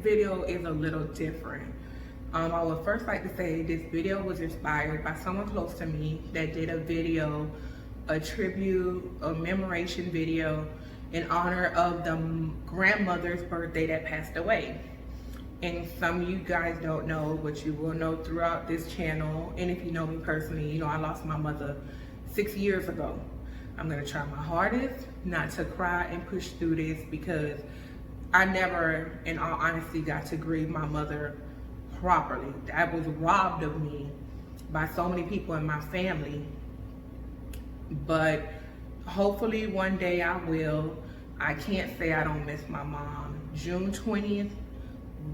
video is a little different. I would first like to say this video was inspired by someone close to me that did a video, a tribute, a commemoration video in honor of the grandmother's birthday that passed away. And some of you guys don't know, but you will know throughout this channel, and if you know me personally, you know I lost my mother 6 years ago. I'm gonna try my hardest not to cry and push through this, because I never, in all honesty, got to grieve my mother properly. I was robbed of me by so many people in my family, but hopefully one day I will. I can't say I don't miss my mom. June 20th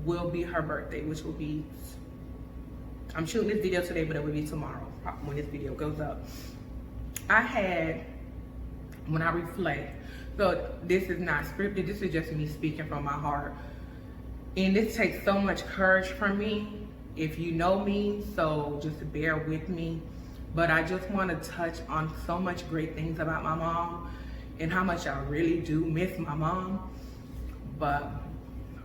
will be her birthday, which will be, I'm shooting this video today, but it will be tomorrow when this video goes up. When I reflect, so this is not scripted, this is just me speaking from my heart. And this takes so much courage from me, if you know me, so just bear with me. But I just want to touch on so much great things about my mom and how much I really do miss my mom. But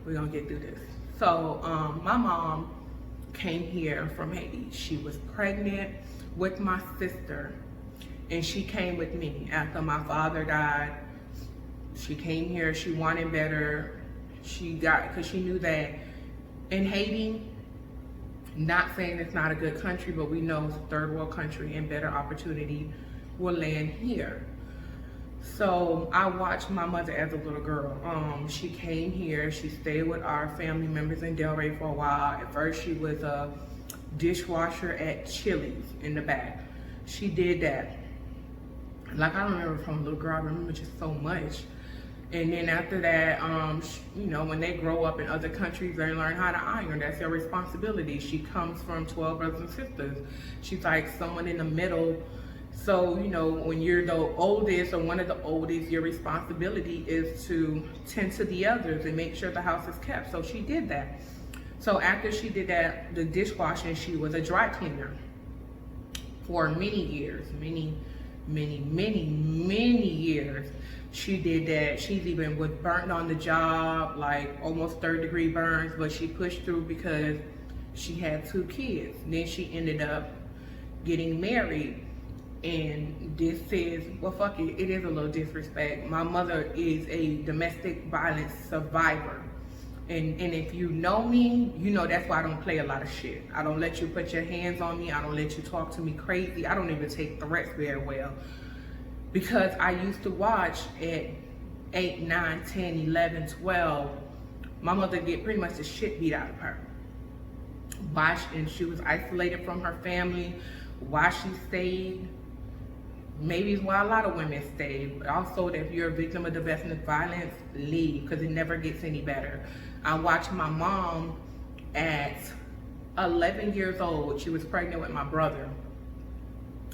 we're gonna get through this. So my mom came here from Haiti. She was pregnant with my sister, and she came with me after my father died. She came here, she wanted better. Because she knew that in Haiti, not saying it's not a good country, but we know it's a third world country and better opportunity will land here. So I watched my mother as a little girl. She came here, she stayed with our family members in Delray for a while. At first she was a dishwasher at Chili's in the back. She did that. Like, I remember from a little girl, I remember just so much. And then after that, you know, when they grow up in other countries, they learn how to iron. That's their responsibility. She comes from 12 brothers and sisters. She's like someone in the middle. So, you know, when you're the oldest or one of the oldest, your responsibility is to tend to the others and make sure the house is kept. So she did that. So after she did that, the dishwashing, she was a dry cleaner for many years, many years. She did that. She's even was burnt on the job, like almost 3rd-degree burns, but she pushed through because she had 2 kids. Then she ended up getting married. And this is, well, fuck it, it is a little disrespect. My mother is a domestic violence survivor. And if you know me, you know that's why I don't play a lot of shit. I don't let you put your hands on me. I don't let you talk to me crazy. I don't even take threats very well. Because I used to watch at 8, 9, 10, 11, 12, my mother get pretty much the shit beat out of her. And she was isolated from her family. Why she stayed, maybe it's why a lot of women stay, but also that if you're a victim of domestic violence, leave, because it never gets any better. I watched my mom at 11 years old. She was pregnant with my brother,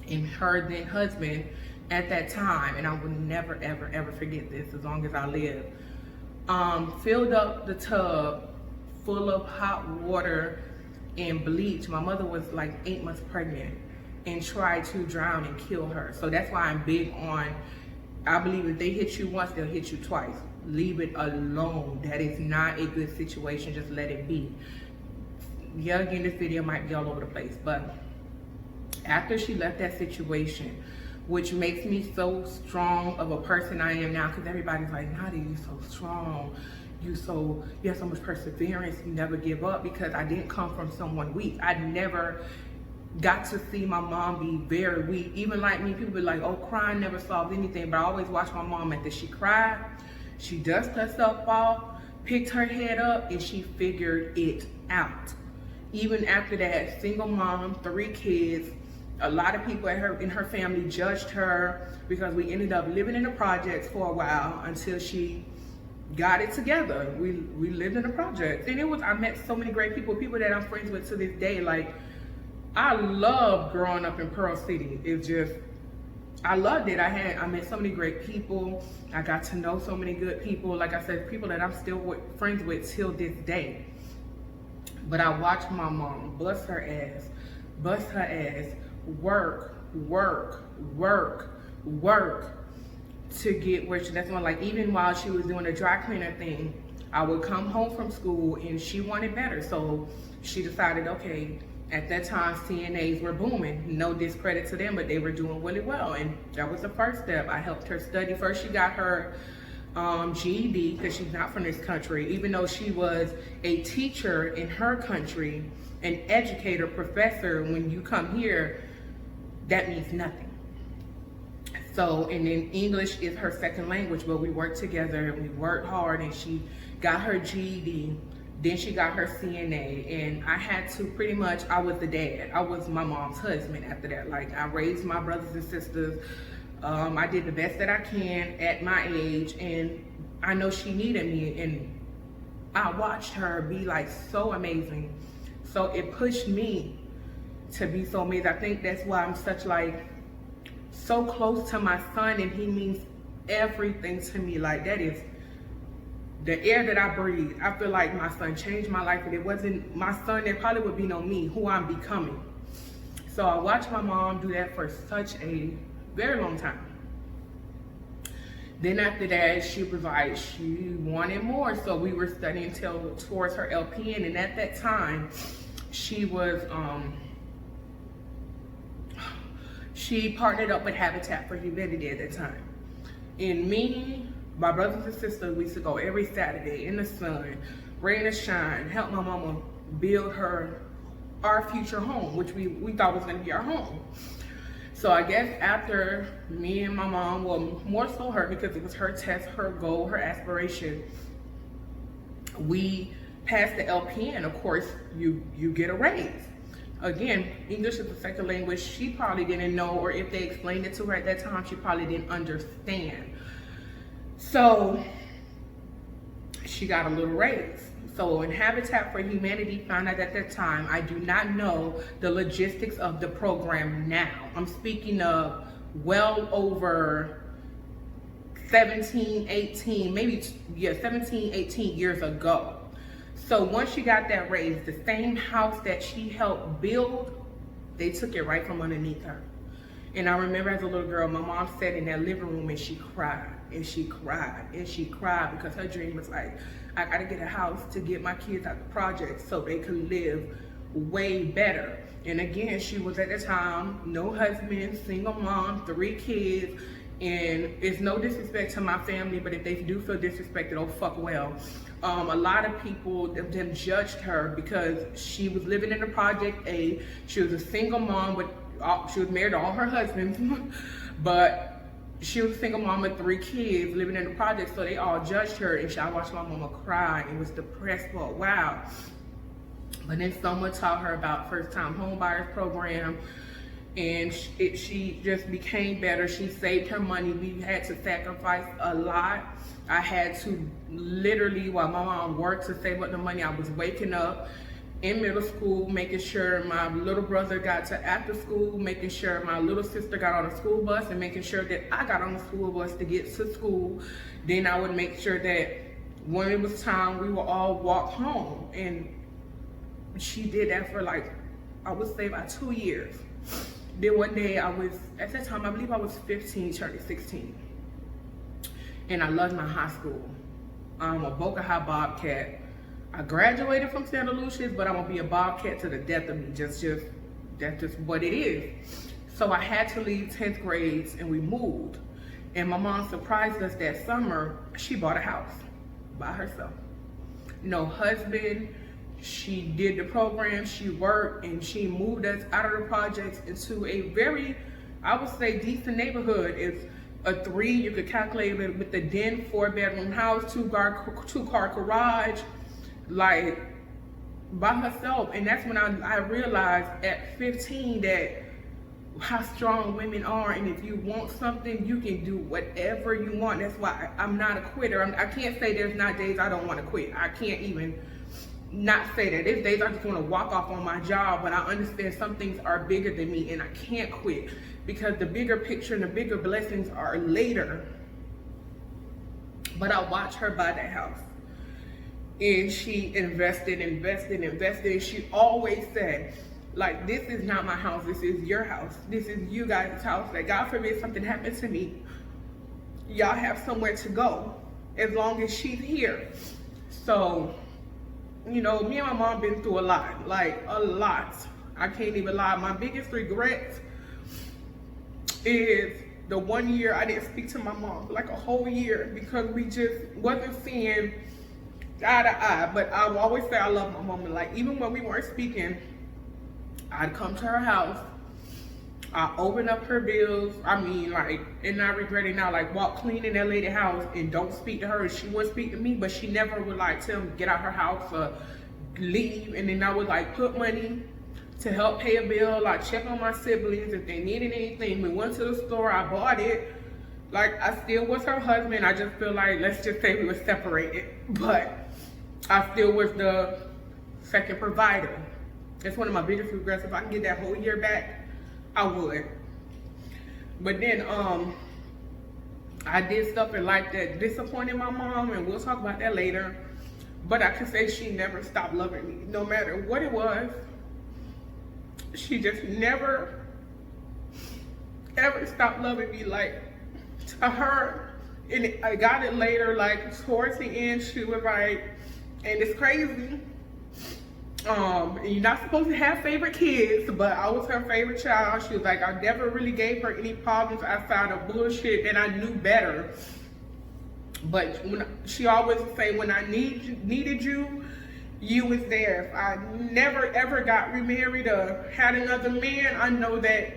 and her then husband at that time, and I will never, ever, ever forget this as long as I live, filled up the tub full of hot water and bleach. My mother was like 8 months pregnant, and tried to drown and kill her. So that's why I'm big on, I believe if they hit you once, they'll hit you twice. Leave it alone. That is not a good situation. Just let it be. Yeah, again, this video might be all over the place, but after she left that situation, which makes me so strong of a person I am now, because everybody's like, Nadia, you so strong. You have so much perseverance. You never give up, because I didn't come from someone weak. I never got to see my mom be very weak. Even like me, people be like, oh, crying never solves anything. But I always watch my mom after she cried, she dusted herself off, picked her head up, and she figured it out. Even after that, single mom, 3 kids, a lot of people in her family judged her, because we ended up living in the projects for a while until she got it together. We lived in the projects, and I met so many great people that I'm friends with to this day. Like, I love growing up in Pearl City. It's just, I loved it. I met so many great people. I got to know so many good people. Like I said, people that I'm still friends with till this day. But I watched my mom bust her ass, work to get where that's when, like, even while she was doing the dry cleaner thing, I would come home from school and she wanted better. So she decided, okay, at that time CNAs were booming. No discredit to them, but they were doing really well. And that was the first step. I helped her study. First she got her GED, because she's not from this country, even though she was a teacher in her country, an educator, professor. When you come here, that means nothing. So, and then English is her second language, but we worked together and we worked hard, and she got her GED, then she got her CNA, and I had to pretty much, I was the dad. I was my mom's husband after that. Like, I raised my brothers and sisters. I did the best that I can at my age, and I know she needed me, and I watched her be like so amazing. So it pushed me to be so amazing. I think that's why I'm such like, so close to my son, and he means everything to me. Like, that is the air that I breathe. I feel like my son changed my life. If it wasn't my son, there probably would be no me, who I'm becoming. So I watched my mom do that for such a very long time. Then after that, she was like, she wanted more. So we were studying towards her LPN, and at that time, she was, she partnered up with Habitat for Humanity at that time. And me, my brothers and sisters, we used to go every Saturday in the sun, rain or shine, help my mama build our future home, which we thought was gonna be our home. So I guess after me and my mom, well, more so her, because it was her test, her goal, her aspiration, we passed the LPN. Of course, you get a raise. Again, English is a second language. She probably didn't know, or if they explained it to her at that time, she probably didn't understand. So she got a little raise. So in Habitat for Humanity found out at that time, I do not know the logistics of the program now. I'm speaking of well over 17, 18, maybe, yeah, 17, 18 years ago. So once she got that raise, the same house that she helped build, they took it right from underneath her. And I remember as a little girl, my mom sat in that living room and she cried and she cried and she cried, because her dream was like, I gotta get a house to get my kids out the project so they could live way better. And again, she was at the time, no husband, single mom, 3 kids. And it's no disrespect to my family, but if they do feel disrespected, oh fuck well. A lot of people, them judged her because she was living in the project A. She was a single mom with, she was married to all her husbands, but she was a single mom with 3 kids living in the project, so they all judged her. And I watched my mama cry and was depressed for a while. But then someone taught her about first-time home buyers program, and she just became better. She saved her money. We had to sacrifice a lot. I had to literally, while my mom worked, to save up the money. I was waking up in middle school, making sure my little brother got to after school, making sure my little sister got on a school bus, and making sure that I got on the school bus to get to school. Then I would make sure that when it was time, we would all walk home. And she did that for like, I would say about 2 years. Then one day I was, at that time, I believe I was 15, turning 16. And I loved my high school. I'm a Boca High Bobcat. I graduated from Santa Lucia's, but I'm gonna be a Bobcat to the death of me. That's just what it is. So I had to leave 10th grade and we moved. And my mom surprised us that summer. She bought a house by herself. No husband. She did the program, she worked, and she moved us out of the projects into a very, I would say, decent neighborhood. It's a 3, you could calculate it with the den, 4-bedroom house, 2-car garage, like by herself. And that's when I realized at 15 that how strong women are, and if you want something, you can do whatever you want. That's why I'm not a quitter. I can't say there's not days I don't want to quit. I can't even not say that. There's days I just want to walk off on my job, but I understand some things are bigger than me and I can't quit, because the bigger picture and the bigger blessings are later. But I watched her buy that house, and she invested. And she always said, like, this is not my house, this is your house. This is you guys' house. That God forbid something happens to me, y'all have somewhere to go as long as she's here. So, you know, me and my mom been through a lot, like a lot. I can't even lie. My biggest regret is the 1 year I didn't speak to my mom, like a whole year, because we just wasn't seeing eye to eye. But I will always say I love my mom. Like, even when we weren't speaking, I'd come to her house, I open up her bills. I mean, like, and not regretting now, like, walk clean in that lady's house and don't speak to her. She wouldn't speak to me, but she never would, like, tell me get out her house or leave. And then I would, like, put money to help pay a bill, like, check on my siblings if they needed anything. We went to the store, I bought it. Like, I still was her husband. I just feel like, let's just say we were separated, but I still was the second provider. It's one of my biggest regrets. If I can get that whole year back, I would. But then I did stuff in life that disappointed my mom, and we'll talk about that later. But I can say she never stopped loving me. No matter what it was, she just never ever stopped loving me. Like, to her, and I got it later, like towards the end, she was like, and it's crazy, you're not supposed to have favorite kids, but I was her favorite child. She was like, I never really gave her any problems outside of bullshit, and I knew better. But when she always say, when I needed you, you was there. If I never ever got remarried or had another man, I know that,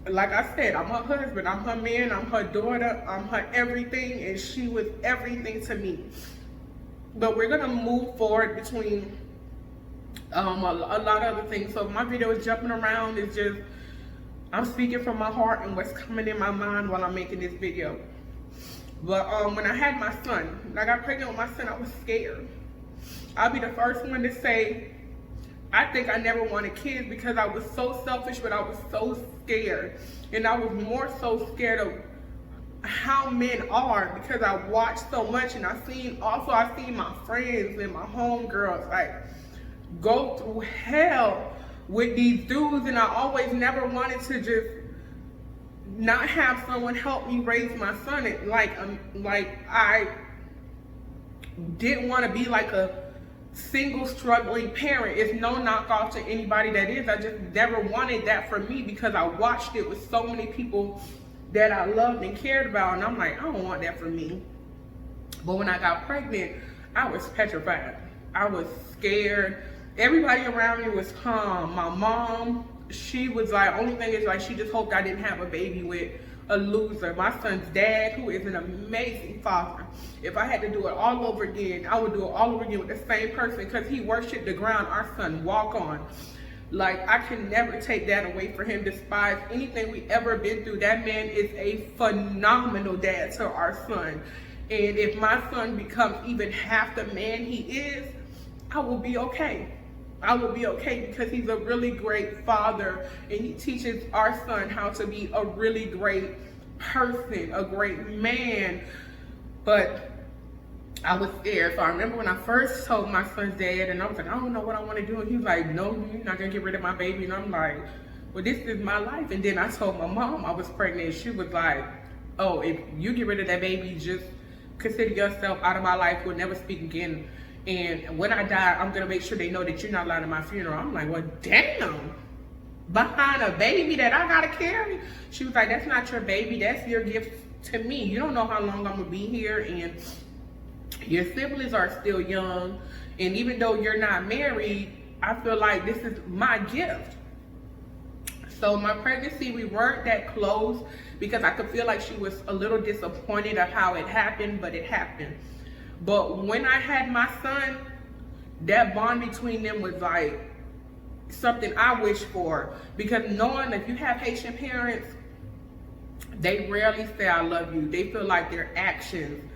like I said, I'm her husband, I'm her man, I'm her daughter, I'm her everything, and she was everything to me. But we're gonna move forward between a lot of other things. So my video is jumping around. It's just, I'm speaking from my heart and what's coming in my mind while I'm making this video. But when I had my son, when I got pregnant with my son, I was scared. I'll be the first one to say, I think I never wanted kids because I was so selfish, but I was so scared. And I was more so scared of how men are, because I watched so much, and I seen my friends and my homegirls like go through hell with these dudes, and I always never wanted to just not have someone help me raise my son. Like I didn't want to be like a single struggling parent. It's no knockoff to anybody that is. I just never wanted that for me because I watched it with so many people that I loved and cared about, and I'm like, I don't want that for me. But when I got pregnant, I was petrified. I was scared. Everybody around me was calm. My mom, she was like, only thing is like, she just hoped I didn't have a baby with a loser. My son's dad, who is an amazing father, if I had to do it all over again, I would do it all over again with the same person, because he worshiped the ground our son walk on. Like, I can never take that away from him, despite anything we ever been through. That man is a phenomenal dad to our son. And if my son becomes even half the man he is, I will be okay. I will be okay, because he's a really great father, and he teaches our son how to be a really great person, a great man. But I was scared. So I remember when I first told my son's dad, and I was like, I don't know what I want to do. And he was like, no, you're not going to get rid of my baby. And I'm like, well, this is my life. And then I told my mom I was pregnant, and she was like, oh, if you get rid of that baby, just consider yourself out of my life. We'll never speak again. And when I die, I'm going to make sure they know that you're not allowed at my funeral. I'm like, well, damn. Behind a baby that I got to carry? She was like, that's not your baby. That's your gift to me. You don't know how long I'm going to be here, and your siblings are still young. And even though you're not married, I feel like this is my gift. So my pregnancy, we weren't that close, because I could feel like she was a little disappointed of how it happened, but it happened. But when I had my son, that bond between them was like something I wish for, because knowing if you have Haitian parents, they rarely say I love you. They feel like their actions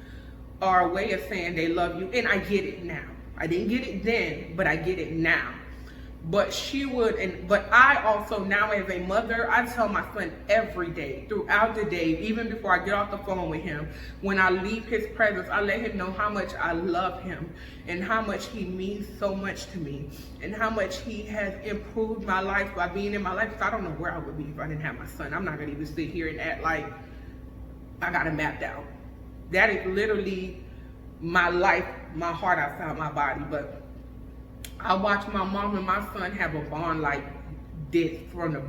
are a way of saying they love you, and I get it now. I didn't get it then, but I get it now. But she would, but I also now as a mother, I tell my son every day, throughout the day, even before I get off the phone with him, when I leave his presence, I let him know how much I love him, and how much he means so much to me, and how much he has improved my life by being in my life. Because I don't know where I would be if I didn't have my son. I'm not gonna even sit here and act like I got it mapped out. That is literally my life, my heart, I found my body. But I watched my mom and my son have a bond like this from the,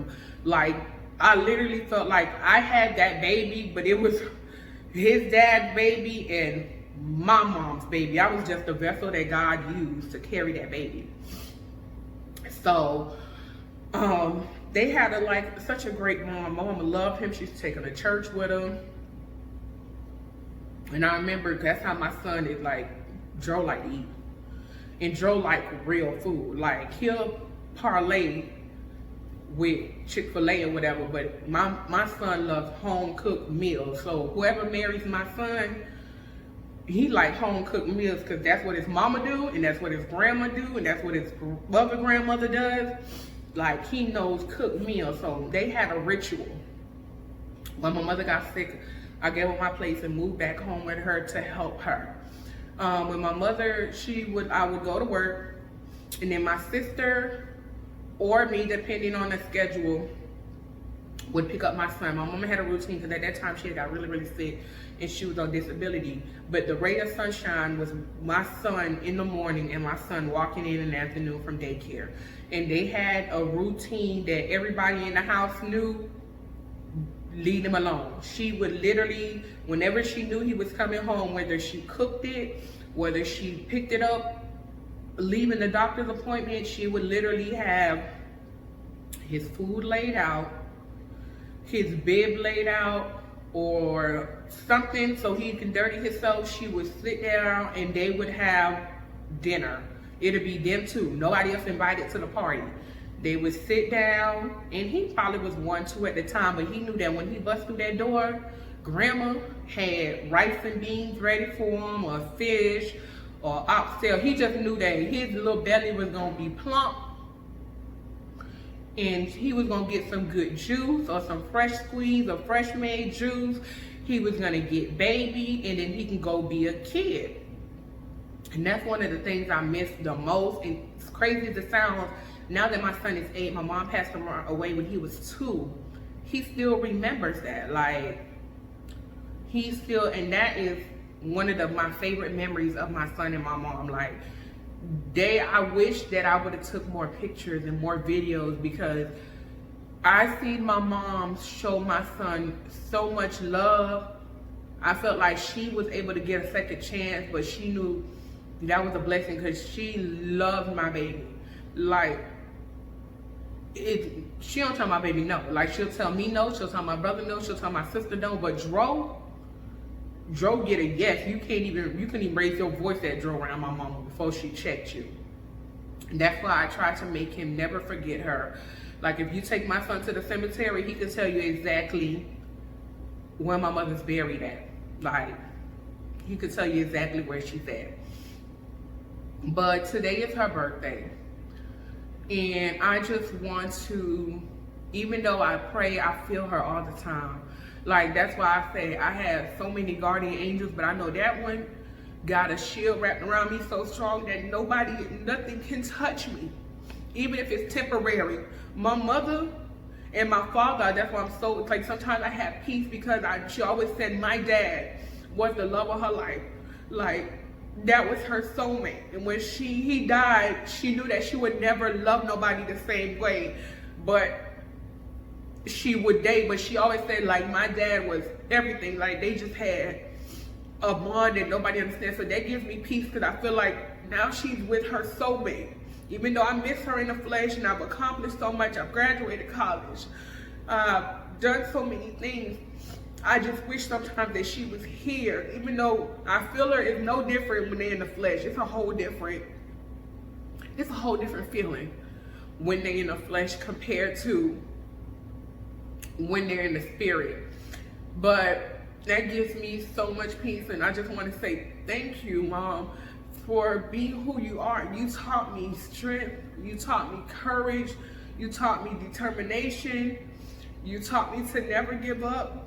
like, I literally felt like I had that baby, but it was his dad's baby and my mom's baby. I was just a vessel that God used to carry that baby. So, they had such a great mom. My mama loved him. She used to take him to church with him. And I remember that's how my son is like, Dro like to eat. And Dro like real food. Like, he'll parlay with Chick-fil-A or whatever, but my son loves home cooked meals. So whoever marries my son, he like home cooked meals because that's what his mama do, and that's what his grandma do, and that's what his other grandmother does. Like, he knows cooked meals. So they had a ritual. When my mother got sick, I gave her my place and moved back home with her to help her. When my mother, I would go to work, and then my sister or me, depending on the schedule, would pick up my son. My mama had a routine because at that time she had got really, really sick and she was on disability. But the ray of sunshine was my son in the morning and my son walking in the afternoon from daycare. And they had a routine that everybody in the house knew, leave him alone. She would literally, whenever she knew he was coming home, whether she cooked it, whether she picked it up, leaving the doctor's appointment, she would literally have his food laid out, his bib laid out, or something so he can dirty himself. She would sit down and they would have dinner. It'd be them two, nobody else invited to the party. They would sit down, and he probably was 1, 2 at the time, but he knew that when he bust through that door, grandma had rice and beans ready for him, or fish, or oxtail. He just knew that his little belly was gonna be plump, and he was gonna get some good juice, or some fresh squeeze, or fresh made juice. He was gonna get baby, and then he can go be a kid. And that's one of the things I miss the most. And it's crazy as it sounds, now that my son is 8, my mom passed him away when he was 2. He still remembers that. Like, he still, and that is one of my favorite memories of my son and my mom. Like, I wish that I would have took more pictures and more videos, because I seen my mom show my son so much love. I felt like she was able to get a second chance, but she knew that was a blessing because she loved my baby. Like, she don't tell my baby no. Like, she'll tell me no, she'll tell my brother no, she'll tell my sister no, but Dro get a yes. You couldn't even raise your voice at Dro around my mama before she checked you. And that's why I try to make him never forget her. Like, if you take my son to the cemetery, he can tell you exactly where my mother's buried at. Like, he could tell you exactly where she's at. But today is her birthday. And I just want to, even though I pray, I feel her all the time. Like, that's why I say I have so many guardian angels, but I know that one got a shield wrapped around me so strong that nothing can touch me, even if it's temporary. My mother and my father, that's why I'm so, like, sometimes I have peace, because she always said my dad was the love of her life. Like, that was her soulmate. And when he died, she knew that she would never love nobody the same way, but she would date. But she always said, like, my dad was everything. Like, they just had a bond that nobody understands. So that gives me peace, because I feel like now she's with her soulmate. Even though I miss her in the flesh, and I've accomplished so much, I've graduated college, done so many things, I just wish sometimes that she was here. Even though I feel her is no different when they're in the flesh. It's a whole different feeling when they're in the flesh compared to when they're in the spirit. But that gives me so much peace, and I just want to say thank you, Mom, for being who you are. You taught me strength, you taught me courage, you taught me determination, you taught me to never give up.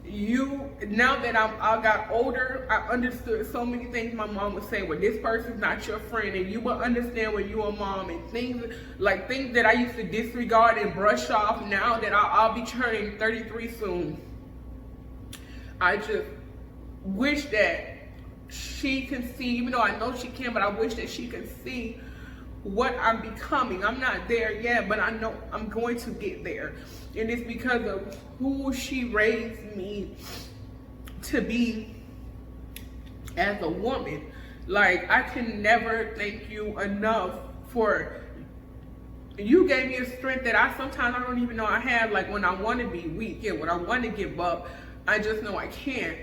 Now that I got older, I understood so many things my mom would say. Well, this person's not your friend, and you will understand when you're a mom, and things that I used to disregard and brush off. Now that I'll be turning 33 soon, I just wish that she can see, even though I know she can, but I wish that she can see what I'm becoming. I'm not there yet, but I know I'm going to get there. And it's because of who she raised me to be as a woman. Like, I can never thank you enough for, you gave me a strength that I don't even know I have. Like, when I want to be weak and when I want to give up, I just know I can't,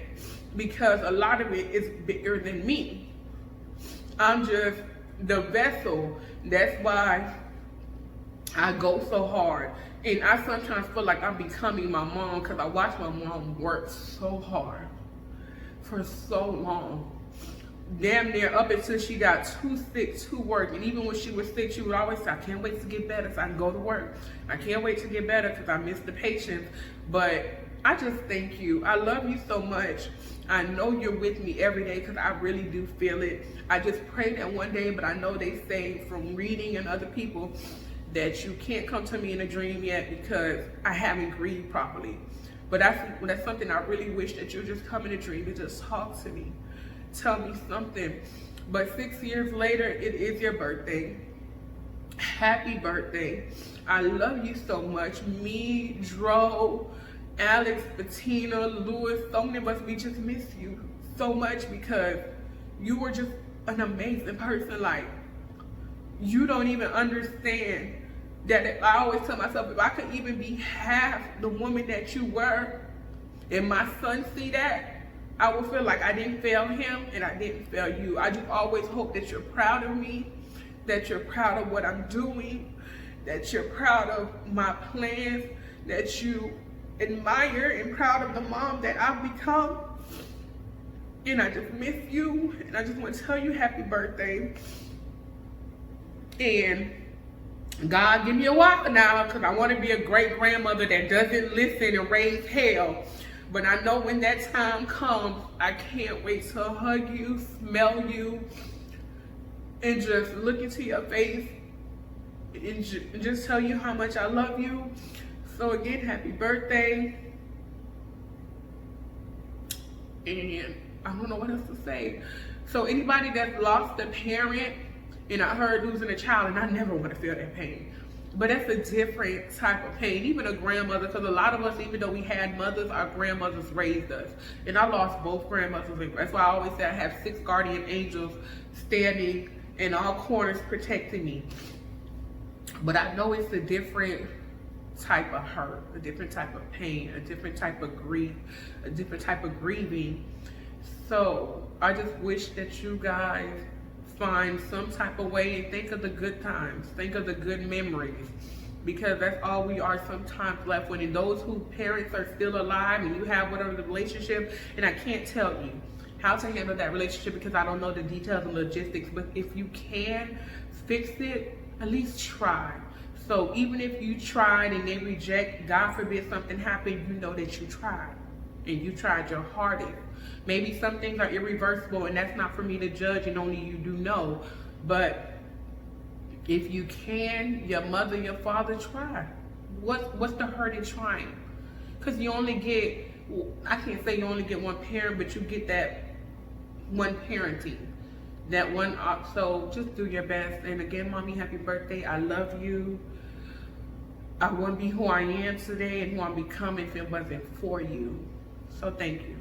because a lot of it is bigger than me. I'm just the vessel. That's why I go so hard. And I sometimes feel like I'm becoming my mom, because I watch my mom work so hard for so long. Damn near up until she got too sick to work. And even when she was sick, she would always say, I can't wait to get better so I can go to work. I can't wait to get better because I miss the patients. But I just thank you. I love you so much. I know you're with me every day, because I really do feel it. I just pray that one day, but I know they say from reading and other people that you can't come to me in a dream yet because I haven't grieved properly. But that's something I really wish that you just come in a dream and just talk to me. Tell me something. But 6 years later, it is your birthday. Happy birthday. I love you so much. Me, Droze, Alex, Bettina, Lewis, so many of us, we just miss you so much, because you were just an amazing person. Like, you don't even understand that. I always tell myself, if I could even be half the woman that you were, and my son see that, I would feel like I didn't fail him and I didn't fail you. I just always hope that you're proud of me, that you're proud of what I'm doing, that you're proud of my plans, that you admire and proud of the mom that I've become. And I just miss you, and I just want to tell you happy birthday. And God, give me a while now, because I want to be a great grandmother that doesn't listen and raise hell. But I know when that time comes, I can't wait to hug you, smell you, and just look into your face and just tell you how much I love you. So again, happy birthday. And I don't know what else to say. So anybody that's lost a parent, and I heard losing a child, and I never want to feel that pain. But that's a different type of pain. Even a grandmother, because a lot of us, even though we had mothers, our grandmothers raised us. And I lost both grandmothers. That's why I always say I have 6 guardian angels standing in all corners protecting me. But I know it's a different type of hurt, a different type of pain, a different type of grief, a different type of grieving. So I just wish that you guys find some type of way and think of the good times, think of the good memories, because that's all we are sometimes left with. And those whose parents are still alive and you have whatever the relationship, and I can't tell you how to handle that relationship because I don't know the details and logistics, but if you can fix it, at least try. So even if you tried and they reject, God forbid something happened, you know that you tried and you tried your hardest. Maybe some things are irreversible, and that's not for me to judge, and only you do know. But if you can, your mother, your father, try. What's the hurt in trying? Because you only get, I can't say you only get one parent, but you get that one parenting, that one. So just do your best. And again, mommy, happy birthday. I love you. I wouldn't be who I am today and who I'm becoming if it wasn't for you. So thank you.